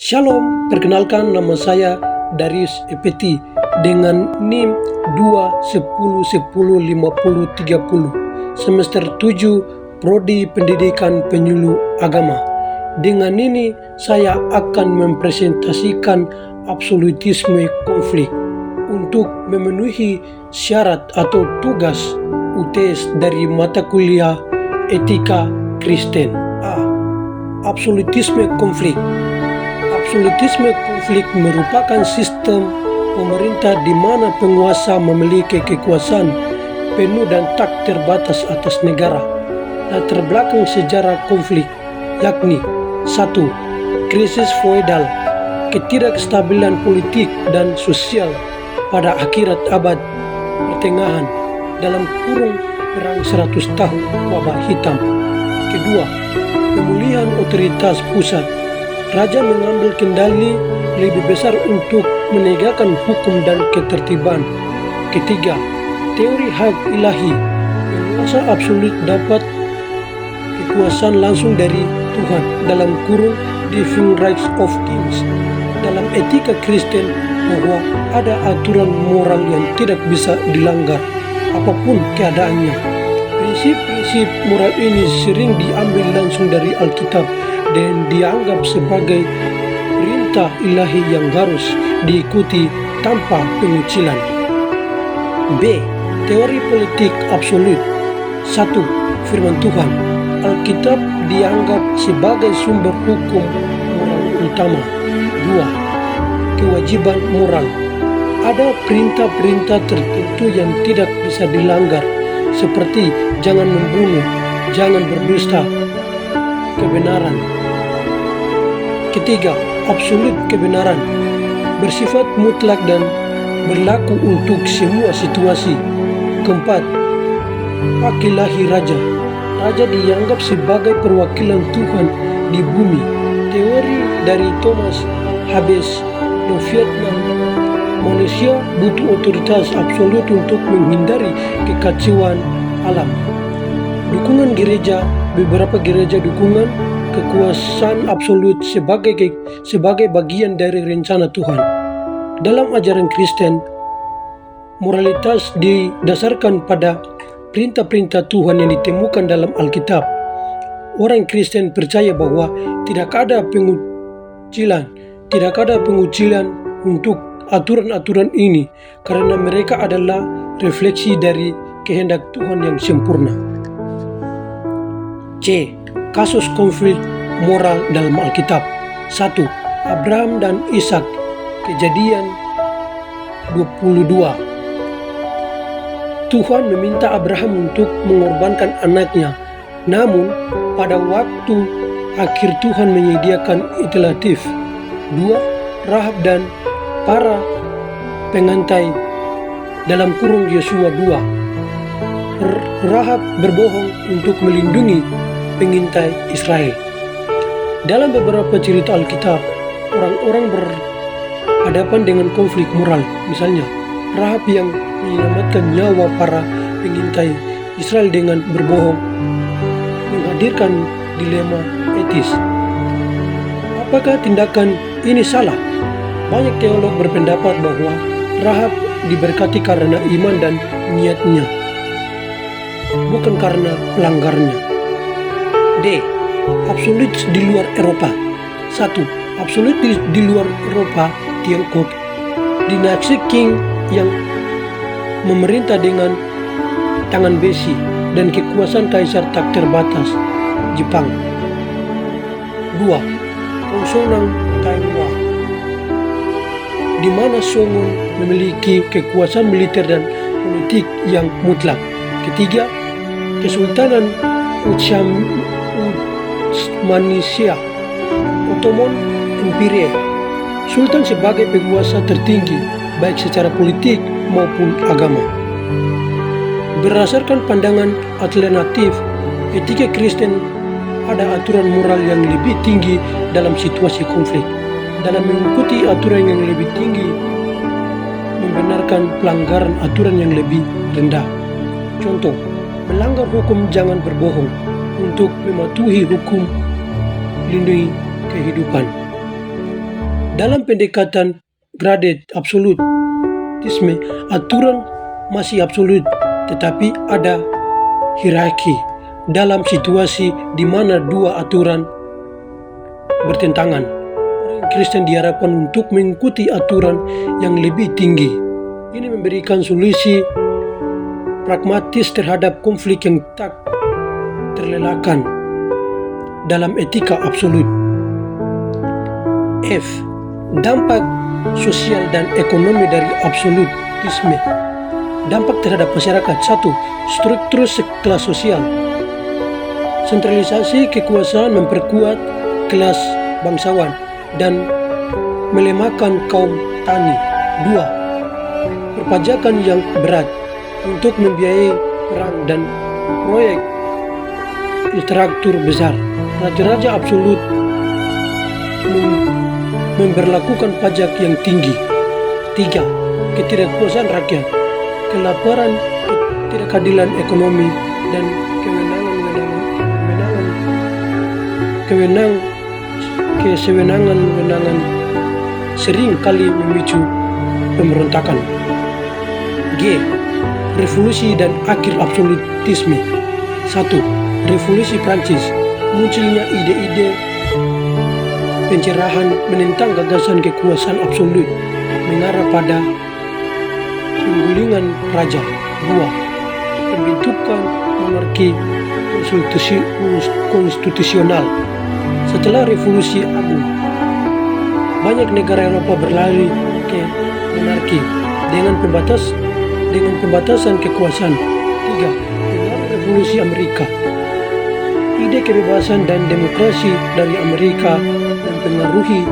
Shalom, perkenalkan nama saya Darius Epeti dengan NIM 210105030 semester 7 Prodi Pendidikan Penyuluh Agama. Dengan ini saya akan mempresentasikan absolutisme konflik untuk memenuhi syarat atau tugas UTS dari mata kuliah Etika Kristen. A. Absolutisme konflik. Absolutisme konflik merupakan sistem pemerintah di mana penguasa memiliki kekuasaan penuh dan tak terbatas atas negara. Latar belakang sejarah konflik yakni 1. Krisis feodal, ketidakstabilan politik dan sosial pada akhirat abad pertengahan dalam kurung perang 100 tahun wabah hitam. Kedua, pemulihan otoritas pusat. Raja mengambil kendali lebih besar untuk menegakkan hukum dan ketertiban. Ketiga, teori hak ilahi. Penguasa absolut dapat kekuasaan langsung dari Tuhan dalam kurung Divine Rights of Kings. Dalam etika Kristen bahwa ada aturan moral yang tidak bisa dilanggar apapun keadaannya. Prinsip-prinsip moral ini sering diambil langsung dari Alkitab dan dianggap sebagai perintah ilahi yang harus diikuti tanpa pengucilan. B. Teori politik absolut. 1. Firman Tuhan. Alkitab dianggap sebagai sumber hukum moral utama. 2. Kewajiban moral. Ada perintah-perintah tertentu yang tidak bisa dilanggar, seperti jangan membunuh, jangan berdusta, kebenaran. Ketiga, absolut kebenaran, bersifat mutlak dan berlaku untuk semua situasi. Keempat, hak ilahi raja. Raja dianggap sebagai perwakilan Tuhan di bumi. Teori dari Thomas Hobbes Vietnam, manusia butuh otoritas absolut untuk menghindari kekacauan alam. Dukungan gereja. Beberapa gereja dukungan kekuasaan absolut sebagai bagian dari rencana Tuhan. Dalam ajaran Kristen, moralitas didasarkan pada perintah-perintah Tuhan yang ditemukan dalam Alkitab. Orang Kristen percaya bahwa tidak ada pengucilan untuk aturan-aturan ini karena mereka adalah refleksi dari kehendak Tuhan yang sempurna. C. Kasus konflik moral dalam Alkitab. 1. Abraham dan Ishak. Kejadian 22. Tuhan meminta Abraham untuk mengorbankan anaknya. Namun, pada waktu akhir Tuhan menyediakan alternatif. 2. Rahab dan para pengantai dalam kurung Yosua 2. Rahab berbohong untuk melindungi pengintai Israel. Dalam beberapa cerita Alkitab, orang-orang berhadapan dengan konflik moral. Misalnya, Rahab yang menyelamatkan nyawa para pengintai Israel dengan berbohong menghadirkan dilema etis. Apakah tindakan ini salah? Banyak teolog berpendapat bahwa Rahab diberkati karena iman dan niatnya, bukan karena pelanggarnya. D. Absolut di luar Eropa. 1. Absolut di luar Eropa, Tiongkok, dinasti Qing yang memerintah dengan tangan besi dan kekuasaan kaisar tak terbatas, Jepang. 2. Kongsonan Taiwan, di mana Shogun memiliki kekuasaan militer dan politik yang mutlak. Ketiga, Kesultanan Utsmanisia, Ottoman Empire. Sultan sebagai penguasa tertinggi baik secara politik maupun agama. Berdasarkan pandangan alternatif, etika Kristen ada aturan moral yang lebih tinggi dalam situasi konflik. Dalam mengikuti aturan yang lebih tinggi, membenarkan pelanggaran aturan yang lebih rendah. Contoh, melanggar hukum jangan berbohong untuk mematuhi hukum lindungi kehidupan. Dalam pendekatan graded absolutisme, aturan masih absolut, tetapi ada hierarki. Dalam situasi di mana dua aturan bertentangan, orang Kristen diharapkan untuk mengikuti aturan yang lebih tinggi. Ini memberikan solusi pragmatis terhadap konflik yang tak terelakkan dalam etika absolut. F. Dampak sosial dan ekonomi dari absolutisme. Dampak terhadap masyarakat. 1. Struktur kelas sosial. Sentralisasi kekuasaan memperkuat kelas bangsawan dan melemahkan kaum tani. 2. Perpajakan yang berat untuk membiayai perang dan proyek infrastruktur besar. Raja-raja absolut memberlakukan pajak yang tinggi. 3. Ketidakpuasan rakyat, kelaparan, ketidakadilan ekonomi, dan kesewenangan-wenangan sering kali memicu pemberontakan. G. Revolusi dan akhir absolutisme. 1. Revolusi Prancis. Munculnya ide-ide pencerahan menentang gagasan kekuasaan absolut, mengarah pada penggulingan raja. 2. Pembentukan monarki konstitusional. Setelah revolusi agung, banyak negara Eropa berlari ke monarki dengan pembatasan kekuasaan. 3. Pengaruh revolusi Amerika. Ide kebebasan dan demokrasi dari Amerika mempengaruhi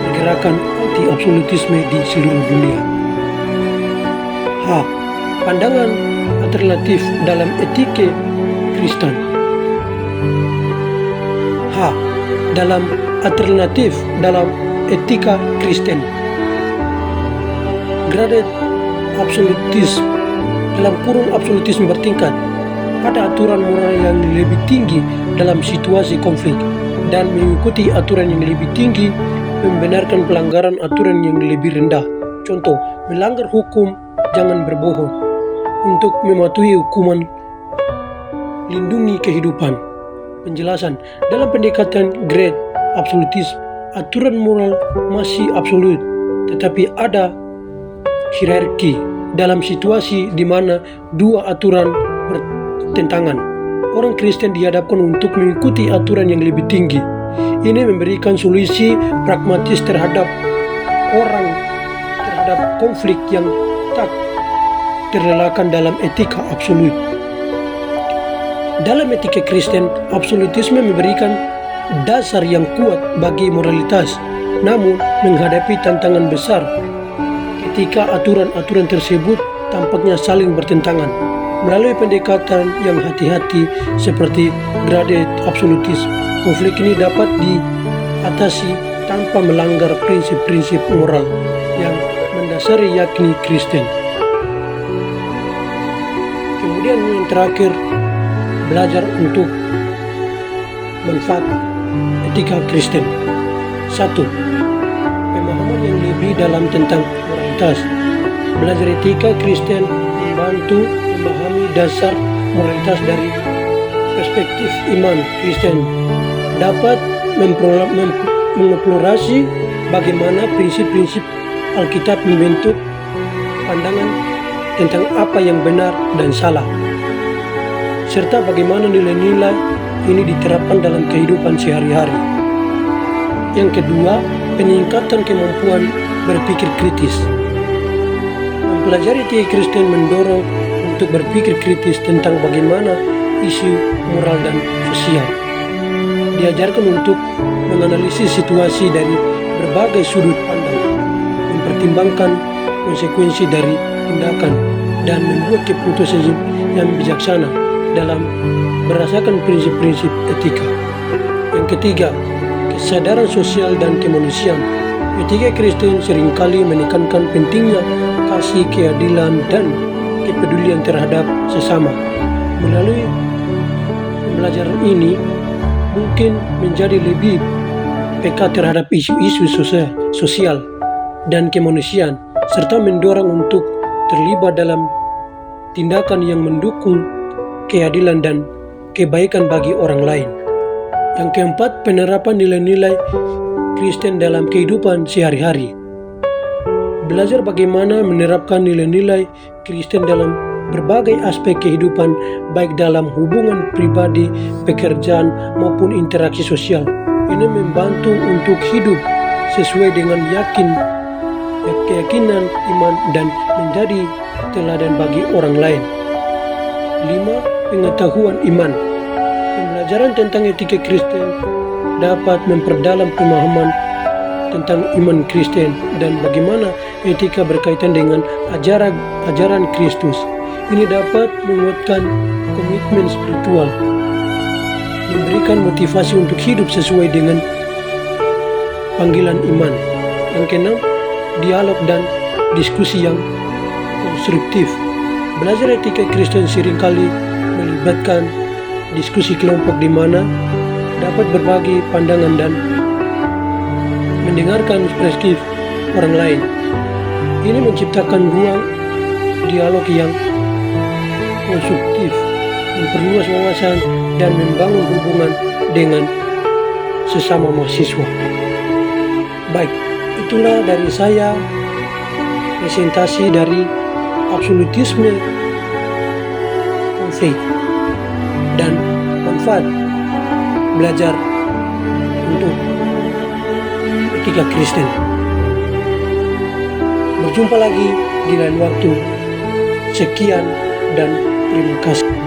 pergerakan anti-absolutisme di seluruh dunia. H. Pandangan alternatif dalam etika Kristen. H. Dalam alternatif dalam etika Kristen. Graded absolutisme. Dalam kurun absolutisme bertingkat. Ada aturan moral yang lebih tinggi dalam situasi konflik, dan mengikuti aturan yang lebih tinggi membenarkan pelanggaran aturan yang lebih rendah. Contoh, melanggar hukum, jangan berbohong. Untuk mematuhi hukuman, lindungi kehidupan. Penjelasan, dalam pendekatan grade absolutisme, aturan moral masih absolut, tetapi ada hierarki. Dalam situasi di mana dua aturan bertentangan, orang Kristen dihadapkan untuk mengikuti aturan yang lebih tinggi. Ini memberikan solusi pragmatis terhadap konflik yang tak terelakkan dalam etika absolut. Dalam etika Kristen, absolutisme memberikan dasar yang kuat bagi moralitas, namun menghadapi tantangan besar ketika aturan-aturan tersebut tampaknya saling bertentangan. Melalui pendekatan yang hati-hati seperti graded absolutisme, konflik ini dapat diatasi tanpa melanggar prinsip-prinsip moral yang mendasari yakni Kristen. Kemudian yang terakhir, belajar untuk manfaat etika Kristen. 1. Pemahaman yang lebih dalam tentang moralitas. Belajar etika Kristen membantu memahami dasar moralitas dari perspektif iman Kristen, dapat mengeksplorasi bagaimana prinsip-prinsip Alkitab membentuk pandangan tentang apa yang benar dan salah, serta bagaimana nilai-nilai ini diterapkan dalam kehidupan sehari-hari. Yang kedua, peningkatan kemampuan berpikir kritis. Mempelajari etika Kristen mendorong untuk berpikir kritis tentang bagaimana isu moral dan sosial. Diajarkan untuk menganalisis situasi dari berbagai sudut pandang, mempertimbangkan konsekuensi dari tindakan, dan membuat keputusan yang bijaksana dalam berdasarkan prinsip-prinsip etika. Yang ketiga, kesadaran sosial dan kemanusiaan. Etika Kristen seringkali menekankan pentingnya kasih, keadilan, dan kepedulian terhadap sesama. Melalui pembelajaran ini mungkin menjadi lebih peka terhadap isu-isu sosial dan kemanusiaan, serta mendorong untuk terlibat dalam tindakan yang mendukung keadilan dan kebaikan bagi orang lain. Yang keempat, penerapan nilai-nilai Kristen dalam kehidupan sehari-hari. Belajar bagaimana menerapkan nilai-nilai Kristen dalam berbagai aspek kehidupan, baik dalam hubungan pribadi, pekerjaan, maupun interaksi sosial. Ini membantu untuk hidup sesuai dengan keyakinan, iman, dan menjadi teladan bagi orang lain. 5. Pengetahuan iman. Pembelajaran tentang etika Kristen dapat memperdalam pemahaman tentang iman Kristen dan bagaimana etika berkaitan dengan ajaran Kristus. Ini dapat menguatkan komitmen spiritual, memberikan motivasi untuk hidup sesuai dengan panggilan iman. Yang keenam, dialog dan diskusi yang konstruktif. Belajar etika Kristen seringkali melibatkan diskusi kelompok di mana dapat berbagi pandangan dan mendengarkan perspektif orang lain. Ini menciptakan ruang dialog yang konstruktif, memperluas wawasan, dan membangun hubungan dengan sesama mahasiswa. Baik, itulah dari saya presentasi dari absolutisme konflik dan manfaat belajar untuk etika Kristen. Berjumpa lagi di lain waktu. Sekian dan terima kasih.